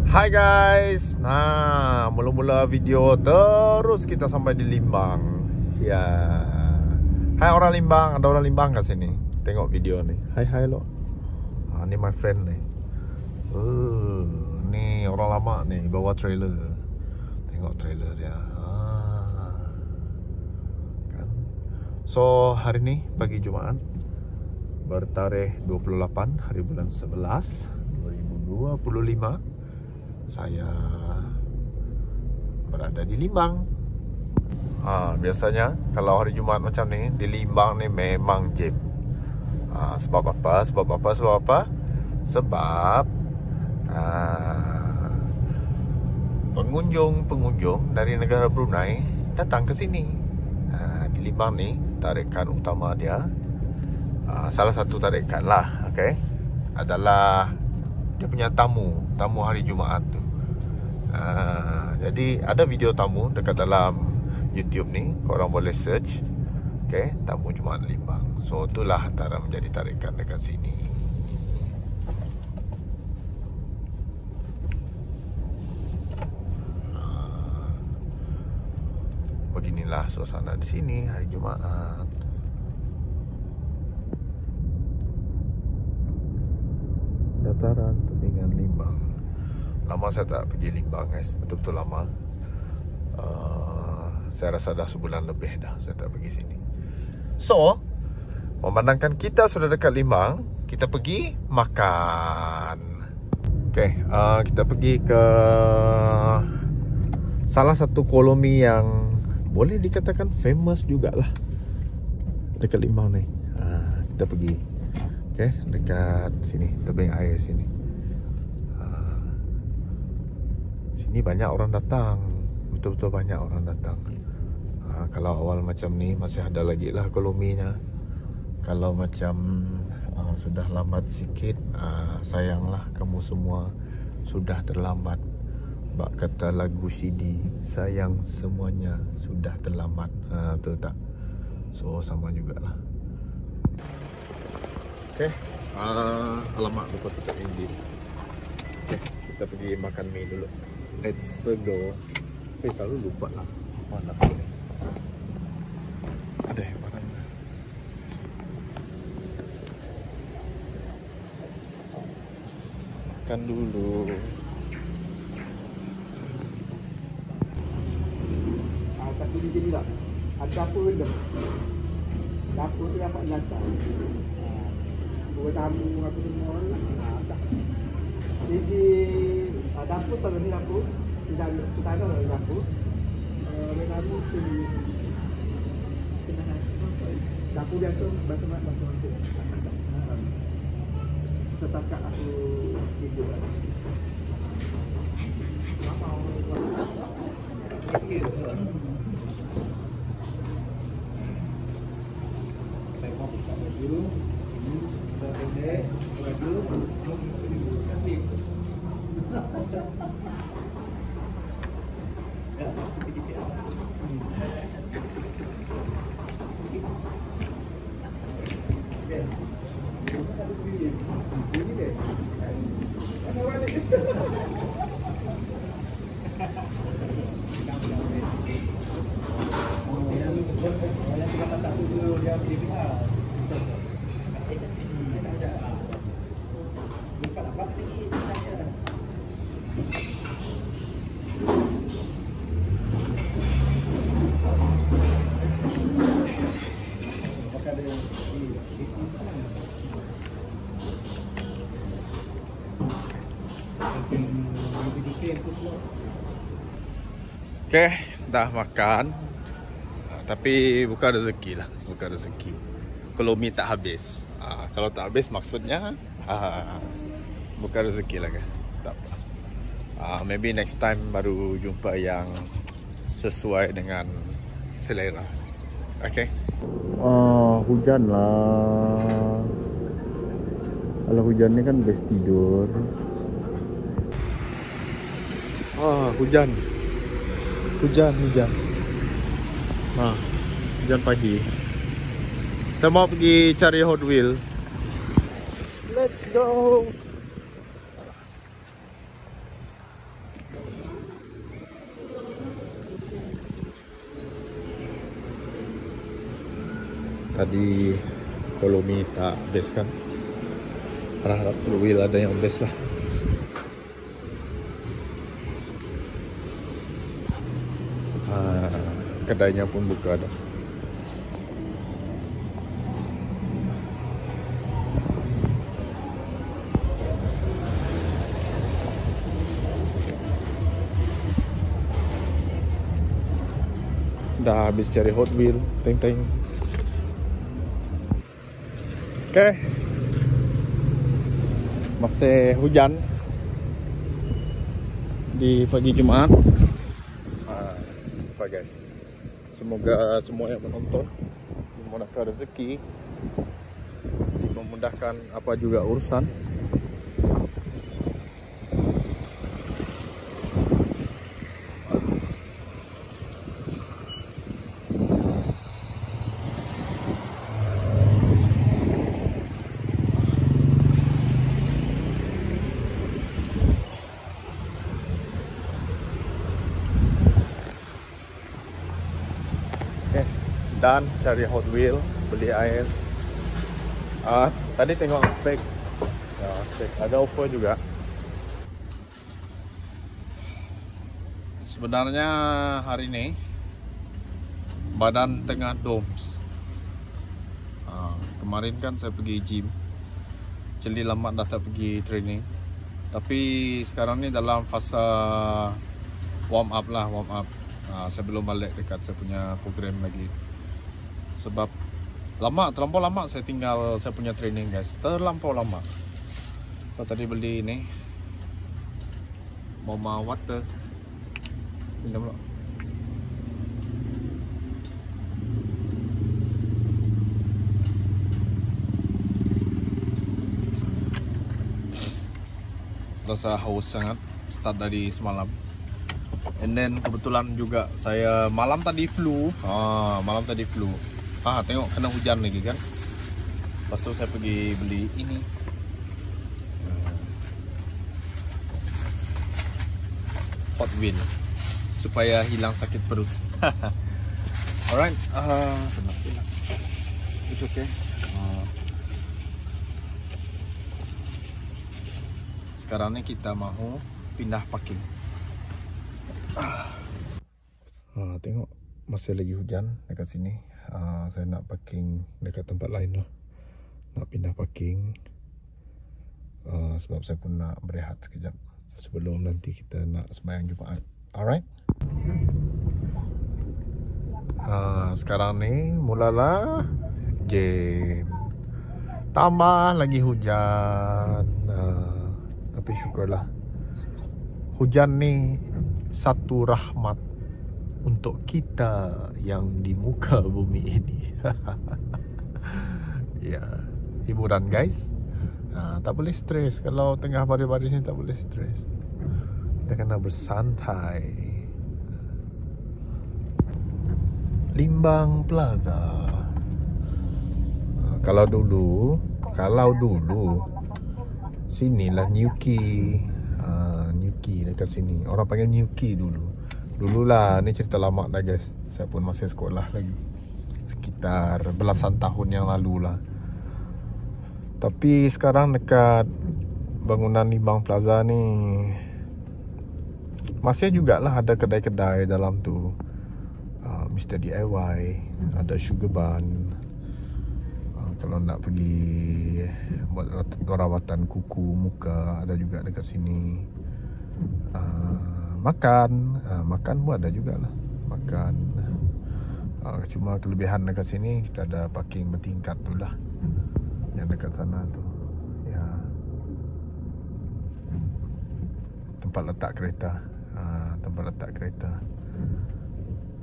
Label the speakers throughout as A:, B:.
A: Hai guys. Nah, mula-mula video terus kita sampai di Limbang. Ya. Hai orang Limbang, ada orang Limbang kat sini. Tengok video ni. Hai lo. Ni my friend ni. Ni orang lama ni bawa trailer. Tengok trailer dia. Kan. So, hari ni pagi Jumaat bertarikh 28 hari bulan 11 2025. Saya berada di Limbang. Biasanya kalau hari Jumaat macam ni di Limbang ni memang jam. Sebab apa? Sebab pengunjung dari negara Brunei datang ke sini. Di Limbang ni tarikan utama dia, salah satu tarikan lah, okay, adalah dia punya tamu hari Jumaat tu. Jadi ada video tamu dekat dalam YouTube ni, korang boleh search, okay, tamu Jumaat Limbang. So itulah antara menjadi tarikan dekat sini. Beginilah suasana di sini hari Jumaat. Dataran Tebingan Limbang. Lama saya tak pergi Limbang guys, betul-betul lama. Saya rasa dah sebulan lebih dah saya tak pergi sini. So, memandangkan kita sudah dekat Limbang, kita pergi makan. Okay, kita pergi ke salah satu kolomi yang boleh dikatakan famous jugalah dekat Limbang ni. Kita pergi, okay, dekat sini, tebing air sini. Sini banyak orang datang, betul-betul banyak orang datang. Kalau awal macam ni masih ada lagi lah kolominya. Kalau macam sudah lambat sikit, sayanglah kamu semua sudah terlambat. Bak kata lagu CD, sayang semuanya sudah terlambat. Betul tak? So sama jugalah. Okay, alamak lupa tutup enjin. Okay, kita pergi makan mie dulu. Let's go. Selalu lupa lah mana ni. Ada barang. Makan dulu.
B: Tapi dia jadi tak? Ada apa benda? Dapur tu dapat lancar. Dua tamu apa semua tak. Jadi dapur kalau ni dapur kita ada dalam dapur. Tamu tu dapur biasa bahasa masuk. Setakat aku hidup. Dulu ini sudah pendek, baju habis. Ya, sedikit. Ini deh. Ada balik.
A: Okay, dah makan. Tapi bukan rezeki lah, bukan rezeki. Kalau mie tak habis. Kalau tak habis maksudnya bukan rezeki lah guys. Tak apa. Maybe next time baru jumpa yang sesuai dengan selera. Okay. Hujan lah. Kalau hujan ni kan best tidur. Hujan. Hujan. Hujan pagi. Saya mau pergi cari Hot Wheel. Let's go. Tadi Kolomi tak best kan. Harap Will ada yang best lah. Kedainya pun buka dah. Dah habis cari Hot Wheel, teng-teng. Okay. Masih hujan di pagi Jumaat. Apa guys? Semoga semua yang menonton dimudahkan rezeki, dimudahkan apa juga urusan. Dan cari Hot Wheel, beli air. Tadi tengok spek, ya, spek ada offer juga. Sebenarnya hari ini badan tengah doms. Kemarin kan saya pergi gym, jadi lama dah tak pergi training. Tapi sekarang ni dalam fasa warm up lah, warm up. Saya belum balik dekat saya punya program lagi. Sebab terlampau lama saya tinggal saya punya training guys. Terlampau lama. So, tadi beli ni Mama Water. Minum dulu. Rasa haus sangat. Start dari semalam. And then kebetulan juga saya malam tadi flu. Malam tadi flu. Tengok kena hujan lagi kan. Lepas tu saya pergi beli ini. Hot Wheel supaya hilang sakit perut. Alright, it's okay. Sekarang ni kita mahu pindah parking. Tengok masih lagi hujan dekat sini. Saya nak parking dekat tempat lain lah. Nak pindah parking. Sebab saya pun nak berehat sekejap sebelum nanti kita nak sembahyang Jumaat. Alright. Sekarang ni mulalah jam. Tambah lagi hujan. Tapi syukurlah. Hujan ni satu rahmat untuk kita yang di muka bumi ini. Ya, hiburan guys. Tak boleh stres. Kalau tengah baris-baris ni tak boleh stres. Kita kena bersantai. Limbang Plaza. Kalau dulu sinilah Newquay. Newquay dekat sini. Orang panggil Newquay dulu. Dululah, ni cerita lama dah guys. Saya pun masih sekolah lagi. Sekitar belasan tahun yang lalu lah. Tapi sekarang dekat bangunan Limbang Plaza ni masih jugalah ada kedai-kedai dalam tu. Mr. DIY, ada Sugar Bun. Kalau nak pergi buat rawatan kuku, muka, ada juga dekat sini. Makan pun ada juga lah. Makan. Cuma kelebihan dekat sini kita ada parking bertingkat tu lah. Yang dekat sana tu, ya, tempat letak kereta.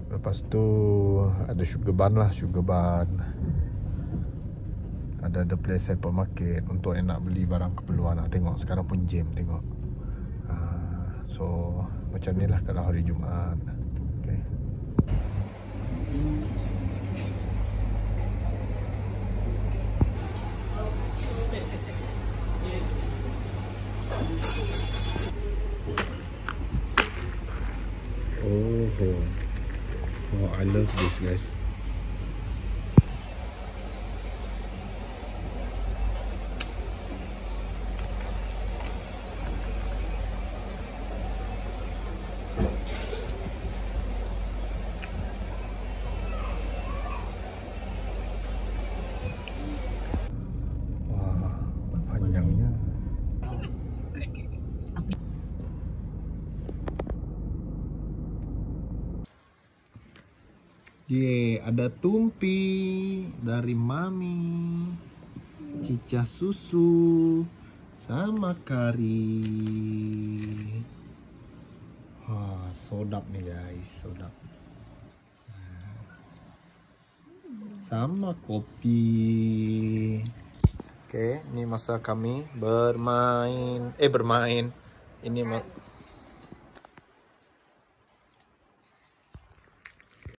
A: Lepas tu ada Sugar Bun lah. Ada The Place Hypermarket untuk yang nak beli barang keperluan. Nak tengok sekarang pun jam tengok. So macam ni lah kalau hari Jumaat. Okay. Oh, I love this guys. Ye, ada tumpi dari mami, cicah susu, sama kari. Wah, sodap nih guys, sodap. Sama kopi. Oke, ini masa kami bermain. Ini